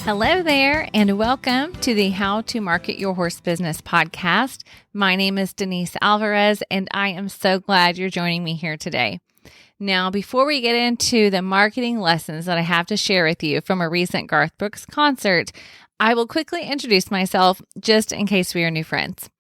Hello there, and welcome to the How to Market Your Horse Business podcast. My name is Denise Alvarez, and I am so glad you're joining me here today. Now, before we get into the marketing lessons that I have to share with you from a recent Garth Brooks concert, I will quickly introduce myself just in case we are new friends.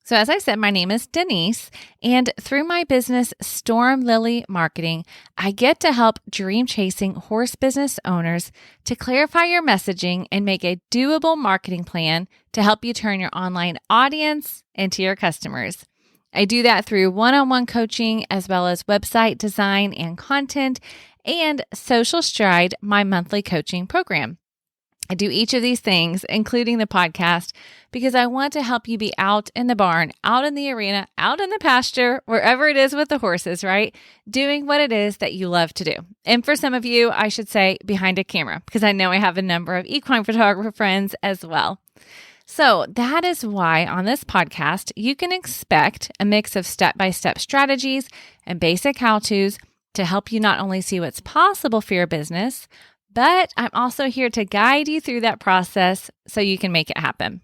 So as I said, my name is Denise, and through my business, Storm Lily Marketing, I get to help dream-chasing horse business owners to clarify your messaging and make a doable marketing plan to help you turn your online audience into your customers. I do that through one-on-one coaching as well as website design and content and Social Stride, my monthly coaching program. I do each of these things, including the podcast, because I want to help you be out in the barn, out in the arena, out in the pasture, wherever it is with the horses, right? Doing what it is that you love to do. And for some of you, I should say behind a camera, because I know I have a number of equine photographer friends as well. So that is why on this podcast, you can expect a mix of step-by-step strategies and basic how-tos to help you not only see what's possible for your business, but I'm also here to guide you through that process so you can make it happen.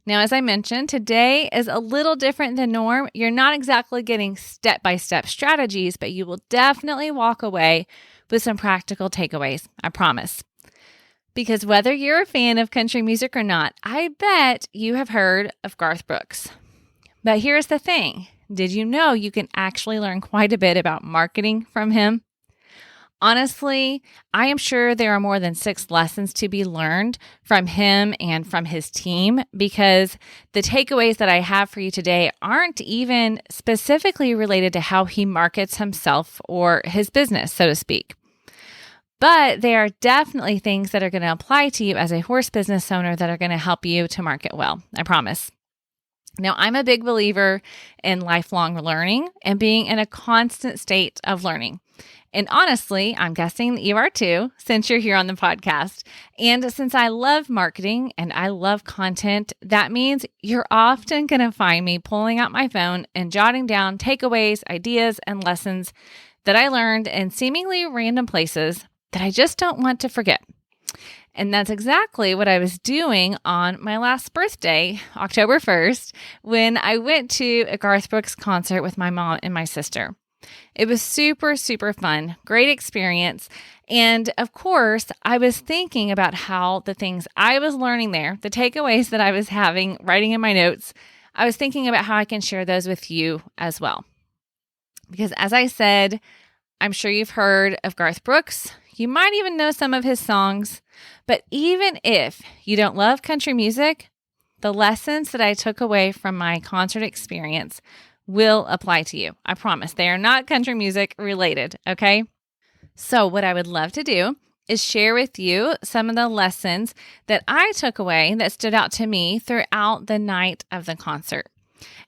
Now, as I mentioned, today is a little different than norm. You're not exactly getting step-by-step strategies, but you will definitely walk away with some practical takeaways, I promise. Because whether you're a fan of country music or not, I bet you have heard of Garth Brooks. But here's the thing. Did you know you can actually learn quite a bit about marketing from him? Honestly, I am sure there are more than 6 lessons to be learned from him and from his team, because the takeaways that I have for you today aren't even specifically related to how he markets himself or his business, so to speak. But they are definitely things that are going to apply to you as a horse business owner that are going to help you to market well, I promise. Now, I'm a big believer in lifelong learning and being in a constant state of learning. And honestly, I'm guessing that you are too, since you're here on the podcast. And since I love marketing and I love content, that means you're often going to find me pulling out my phone and jotting down takeaways, ideas, and lessons that I learned in seemingly random places that I just don't want to forget. And that's exactly what I was doing on my last birthday, October 1st, when I went to a Garth Brooks concert with my mom and my sister. It was super, super fun, great experience. And of course, I was thinking about how the things I was learning there, the takeaways that I was having, writing in my notes, I was thinking about how I can share those with you as well. Because as I said, I'm sure you've heard of Garth Brooks. You might even know some of his songs. But even if you don't love country music, the lessons that I took away from my concert experience will apply to you. I promise. They are not country music related, okay? So what I would love to do is share with you some of the lessons that I took away that stood out to me throughout the night of the concert.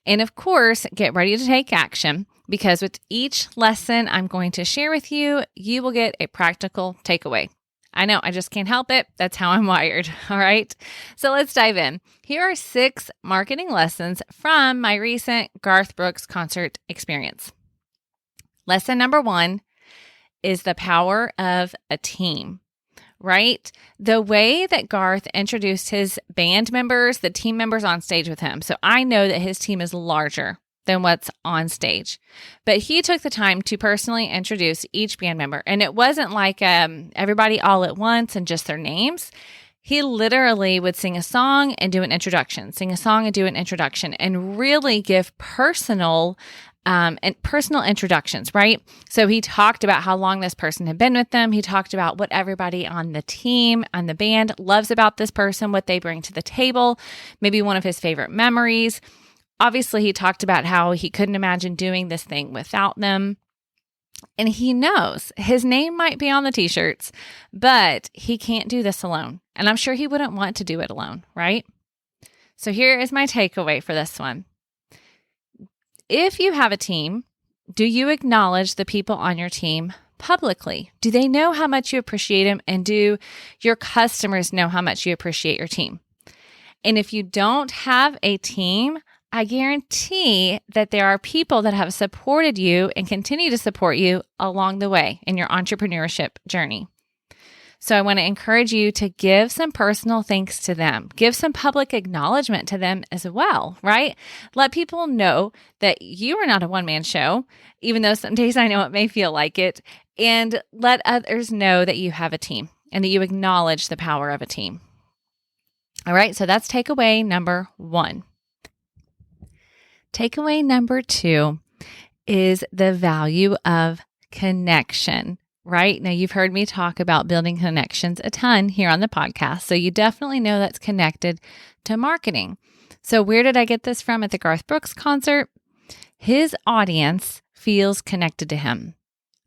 And of course, get ready to take action, because with each lesson I'm going to share with you, you will get a practical takeaway. I know, I just can't help it. That's how I'm wired. All right. So let's dive in. Here are 6 marketing lessons from my recent Garth Brooks concert experience. Lesson number 1 is the power of a team, right? The way that Garth introduced his band members, the team members on stage with him. So I know that his team is larger than what's on stage. But he took the time to personally introduce each band member. And it wasn't like everybody all at once and just their names. He literally would sing a song and do an introduction, sing a song and do an introduction, and really give personal introductions, right? So he talked about how long this person had been with them. He talked about what everybody on the team, on the band loves about this person, what they bring to the table, maybe one of his favorite memories. Obviously, he talked about how he couldn't imagine doing this thing without them. And he knows his name might be on the t-shirts, but he can't do this alone. And I'm sure he wouldn't want to do it alone, right? So here is my takeaway for this one. If you have a team, do you acknowledge the people on your team publicly? Do they know how much you appreciate them? And do your customers know how much you appreciate your team? And if you don't have a team, I guarantee that there are people that have supported you and continue to support you along the way in your entrepreneurship journey. So I want to encourage you to give some personal thanks to them. Give some public acknowledgement to them as well, right? Let people know that you are not a one-man show, even though some days I know it may feel like it. And let others know that you have a team and that you acknowledge the power of a team. All right, so that's takeaway number 1. Takeaway number 2 is the value of connection. Right? Now, you've heard me talk about building connections a ton here on the podcast, so you definitely know that's connected to marketing. So where did I get this from at the Garth Brooks concert? His audience feels connected to him.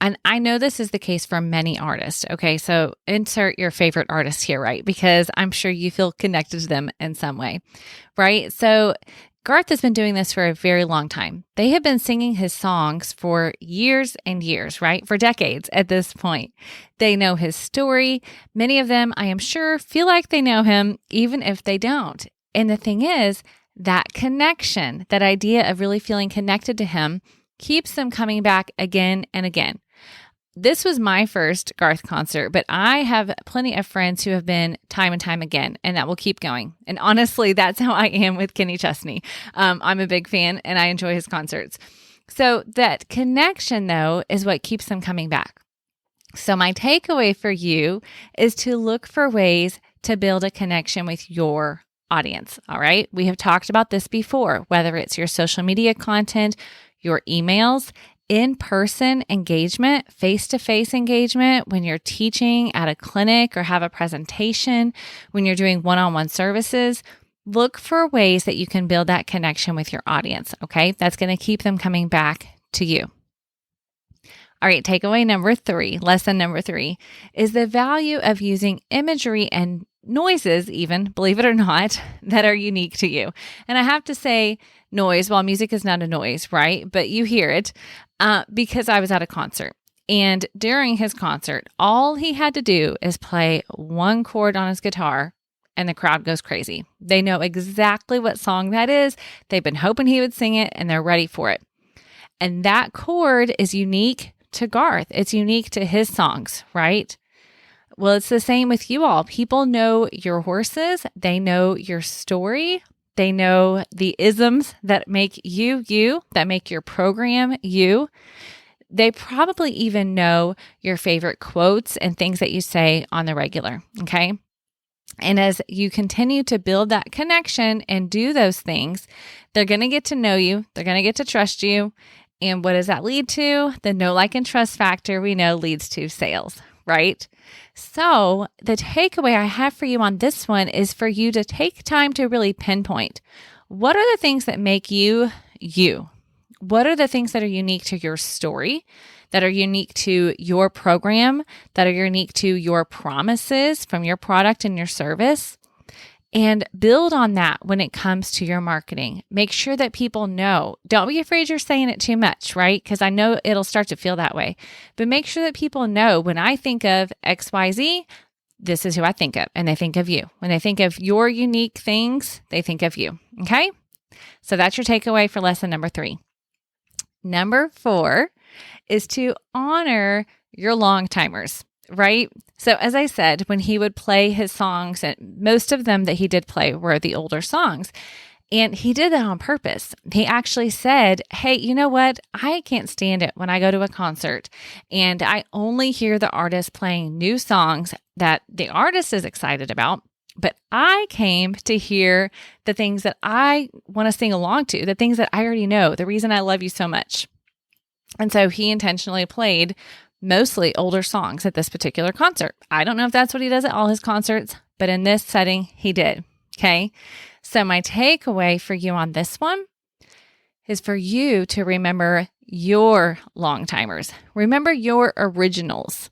And I know this is the case for many artists. Okay, so insert your favorite artist here, right? Because I'm sure you feel connected to them in some way, right? So Garth has been doing this for a very long time. They have been singing his songs for years and years, right? For decades at this point. They know his story. Many of them, I am sure, feel like they know him, even if they don't. And the thing is, that connection, that idea of really feeling connected to him, keeps them coming back again and again. This was my first Garth concert, but I have plenty of friends who have been time and time again, and that will keep going. And honestly, that's how I am with Kenny Chesney. I'm a big fan and I enjoy his concerts. So that connection, though, is what keeps them coming back. So my takeaway for you is to look for ways to build a connection with your audience. All right. We have talked about this before, whether it's your social media content, your emails, in-person engagement, face-to-face engagement, when you're teaching at a clinic or have a presentation, when you're doing one-on-one services, look for ways that you can build that connection with your audience, okay? That's going to keep them coming back to you. All right, takeaway number 3, lesson number 3, is the value of using imagery and noises even, believe it or not, that are unique to you. And I have to say noise, while music is not a noise, right? But you hear it because I was at a concert. And during his concert, all he had to do is play one chord on his guitar and the crowd goes crazy. They know exactly what song that is. They've been hoping he would sing it and they're ready for it. And that chord is unique to Garth. It's unique to his songs, right? Well, it's the same with you all. People know your horses. They know your story. They know the isms that make you, that make your program you. They probably even know your favorite quotes and things that you say on the regular, okay? And as you continue to build that connection and do those things, they're going to get to know you. They're going to get to trust you. And what does that lead to? The know, like, and trust factor we know leads to sales, right? So the takeaway I have for you on this one is for you to take time to really pinpoint, what are the things that make you, you? What are the things that are unique to your story, that are unique to your program, that are unique to your promises from your product and your service? And build on that when it comes to your marketing. Make sure that people know. Don't be afraid you're saying it too much, right? Because I know it'll start to feel that way. But make sure that people know when I think of XYZ, this is who I think of. And they think of you. When they think of your unique things, they think of you. Okay? So that's your takeaway for lesson number 3. Number 4 is to honor your long timers. Right? So as I said, when he would play his songs, and most of them that he did play were the older songs, and he did that on purpose. He actually said, hey, you know what? I can't stand it when I go to a concert and I only hear the artist playing new songs that the artist is excited about, but I came to hear the things that I want to sing along to, the things that I already know, the reason I love you so much. And so he intentionally played mostly older songs at this particular concert. I don't know if that's what he does at all his concerts, but in this setting, he did. Okay. So my takeaway for you on this one is for you to remember your long timers. Remember your originals.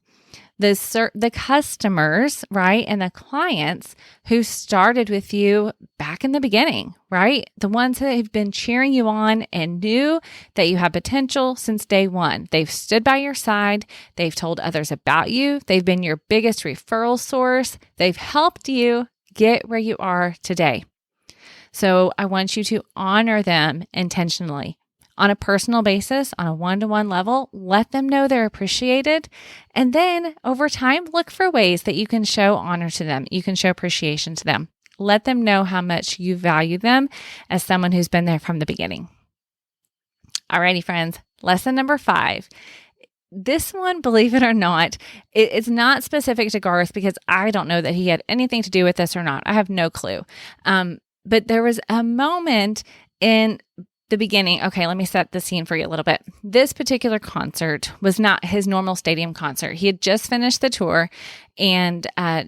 The customers, right? And the clients who started with you back in the beginning, right? The ones that have been cheering you on and knew that you have potential since day one. They've stood by your side. They've told others about you. They've been your biggest referral source. They've helped you get where you are today. So I want you to honor them intentionally. on a personal basis, on a one-to-one level. Let them know they're appreciated. And then over time, look for ways that you can show honor to them. You can show appreciation to them. Let them know how much you value them as someone who's been there from the beginning. Alrighty, friends. Lesson number 5. This one, believe it or not, it's not specific to Garth because I don't know that he had anything to do with this or not. I have no clue. But there was a moment in the beginning. Okay, let me set the scene for you a little bit. This particular concert was not his normal stadium concert. He had just finished the tour, and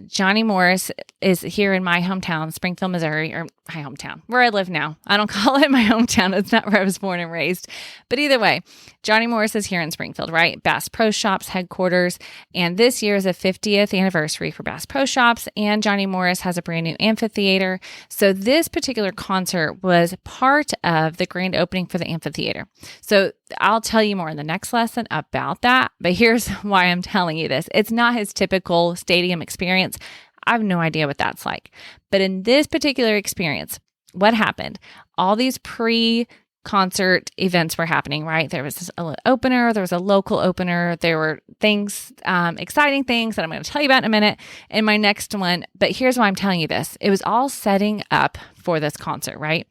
Johnny Morris is here in my hometown, Springfield, Missouri, or my hometown, where I live now. I don't call it my hometown. It's not where I was born and raised. But either way, Johnny Morris is here in Springfield, right? Bass Pro Shops headquarters. And this year is a 50th anniversary for Bass Pro Shops, and Johnny Morris has a brand new amphitheater. So this particular concert was part of the grand opening for the amphitheater. So I'll tell you more in the next lesson about that. But here's why I'm telling you this. It's not his typical stadium experience. I have no idea what that's like. But in this particular experience, what happened? All these pre-concert events were happening, right? There was an opener, there was a local opener, there were things, exciting things that I'm going to tell you about in a minute in my next one. But here's why I'm telling you this. It was all setting up for this concert, right?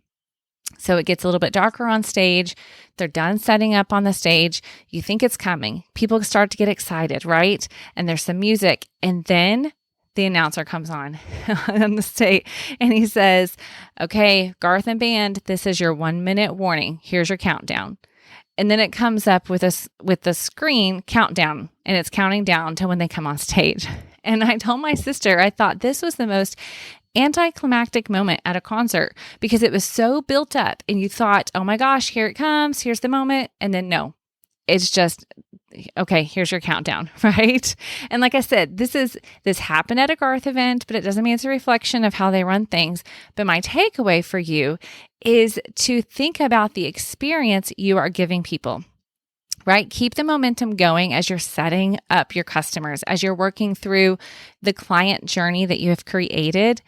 So it gets a little bit darker on stage. They're done setting up on the stage. You think it's coming. People start to get excited, right? And there's some music. And then the announcer comes on the stage and he says, okay, Garth and band, this is your 1-minute warning. Here's your countdown. And then it comes up with the screen countdown, and it's counting down to when they come on stage. And I told my sister, I thought this was the most anticlimactic moment at a concert because it was so built up and you thought, oh my gosh, here it comes. Here's the moment. And then no, it's just, okay, here's your countdown, right? And like I said, this happened at a Garth event, but it doesn't mean it's a reflection of how they run things. But my takeaway for you is to think about the experience you are giving people. Right? Keep the momentum going as you're setting up your customers, as you're working through the client journey that you have created.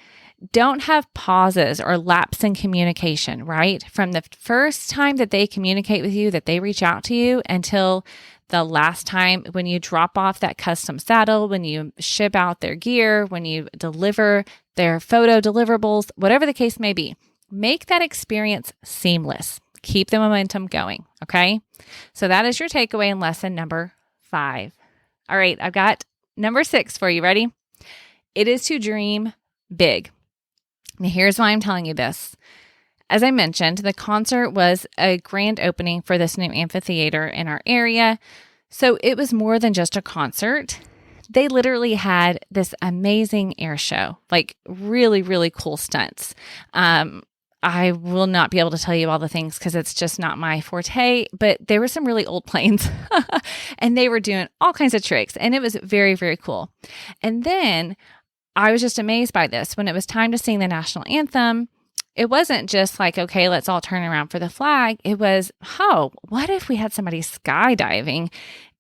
Don't have pauses or lapse in communication, right? From the first time that they communicate with you, that they reach out to you, until the last time when you drop off that custom saddle, when you ship out their gear, when you deliver their photo deliverables, whatever the case may be. Make that experience seamless. Keep the momentum going, okay? So that is your takeaway in lesson number 5. All right, I've got number 6 for you. Ready? It is to dream big. Now, here's why I'm telling you this. As I mentioned, the concert was a grand opening for this new amphitheater in our area. So it was more than just a concert. They literally had this amazing air show, like really, really cool stunts. I will not be able to tell you all the things because it's just not my forte, but there were some really old planes and they were doing all kinds of tricks, and it was very, very cool. And then I was just amazed by this. When it was time to sing the national anthem, it wasn't just like, okay, let's all turn around for the flag. It was, oh, what if we had somebody skydiving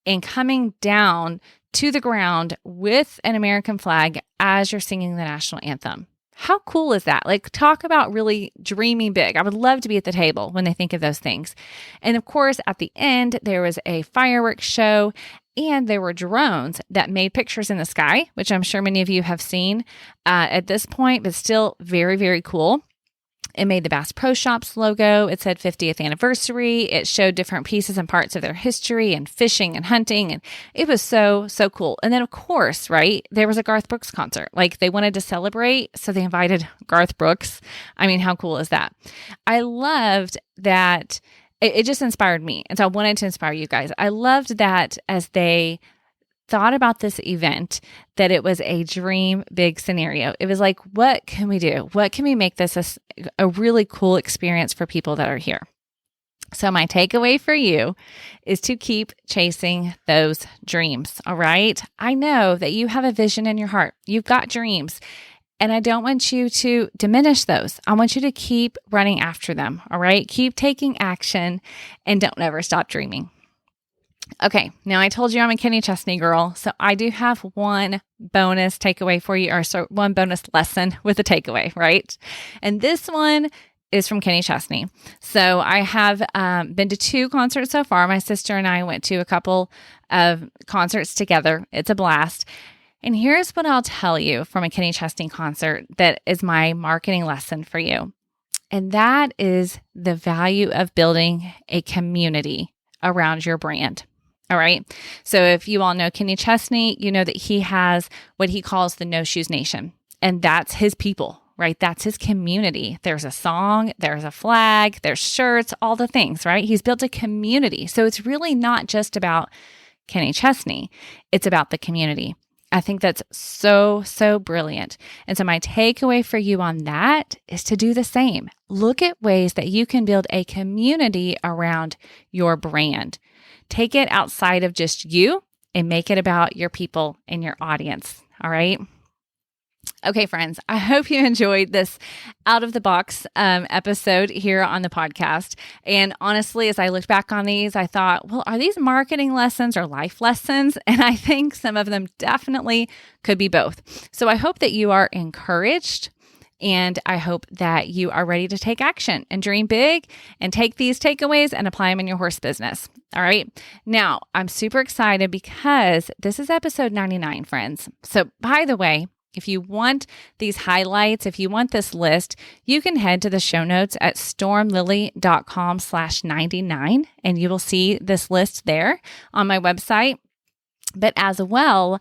and coming down to the ground with an American flag as you're singing the national anthem? How cool is that? Like, talk about really dreaming big. I would love to be at the table when they think of those things. And of course, at the end, there was a fireworks show, and there were drones that made pictures in the sky, which I'm sure many of you have seen at this point, but still very, very cool. It made the Bass Pro Shops logo. It said 50th anniversary. It showed different pieces and parts of their history and fishing and hunting. And it was so, so cool. And then, of course, right, there was a Garth Brooks concert. Like, they wanted to celebrate, so they invited Garth Brooks. I mean, how cool is that? I loved that. It just inspired me. And so I wanted to inspire you guys. I loved that as they thought about this event, that it was a dream big scenario. It was like, what can we do? What can we make this a really cool experience for people that are here? So my takeaway for you is to keep chasing those dreams. All right. I know that you have a vision in your heart. You've got dreams, and I don't want you to diminish those. I want you to keep running after them. All right. Keep taking action, and don't ever stop dreaming. Okay, now I told you I'm a Kenny Chesney girl, so I do have one bonus takeaway for you, or so one bonus lesson with a takeaway, right? And this one is from Kenny Chesney. So I have been to 2 concerts so far. My sister and I went to a couple of concerts together. It's a blast. And here's what I'll tell you from a Kenny Chesney concert that is my marketing lesson for you. And that is the value of building a community around your brand. All right. So if you all know Kenny Chesney, you know that he has what he calls the No Shoes Nation. And that's his people, right? That's his community. There's a song, there's a flag, there's shirts, all the things, right? He's built a community. So it's really not just about Kenny Chesney. It's about the community. I think that's so, so brilliant. And so my takeaway for you on that is to do the same. Look at ways that you can build a community around your brand. Take it outside of just you and make it about your people and your audience. All right. Okay, friends, I hope you enjoyed this out of the box episode here on the podcast. And honestly, as I looked back on these, I thought, well, are these marketing lessons or life lessons? And I think some of them definitely could be both. So I hope that you are encouraged, and I hope that you are ready to take action and dream big and take these takeaways and apply them in your horse business. All right. Now, I'm super excited because this is episode 99, friends. So by the way, if you want these highlights, if you want this list, you can head to the show notes at stormlily.com/99, and you will see this list there on my website. But as well,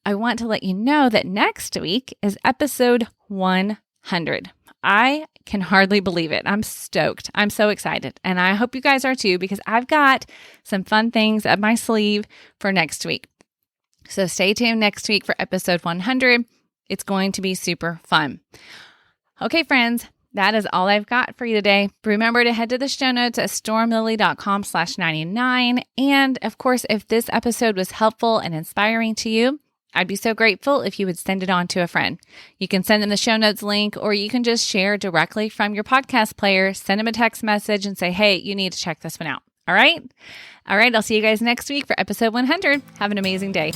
I want to let you know that next week is episode 100. I can hardly believe it. I'm stoked. I'm so excited. And I hope you guys are too, because I've got some fun things up my sleeve for next week. So stay tuned next week for episode 100. It's going to be super fun. Okay, friends, that is all I've got for you today. Remember to head to the show notes at stormlily.com/99. And of course, if this episode was helpful and inspiring to you, I'd be so grateful if you would send it on to a friend. You can send them the show notes link, or you can just share directly from your podcast player, send them a text message and say, hey, you need to check this one out. All right. I'll see you guys next week for episode 100. Have an amazing day.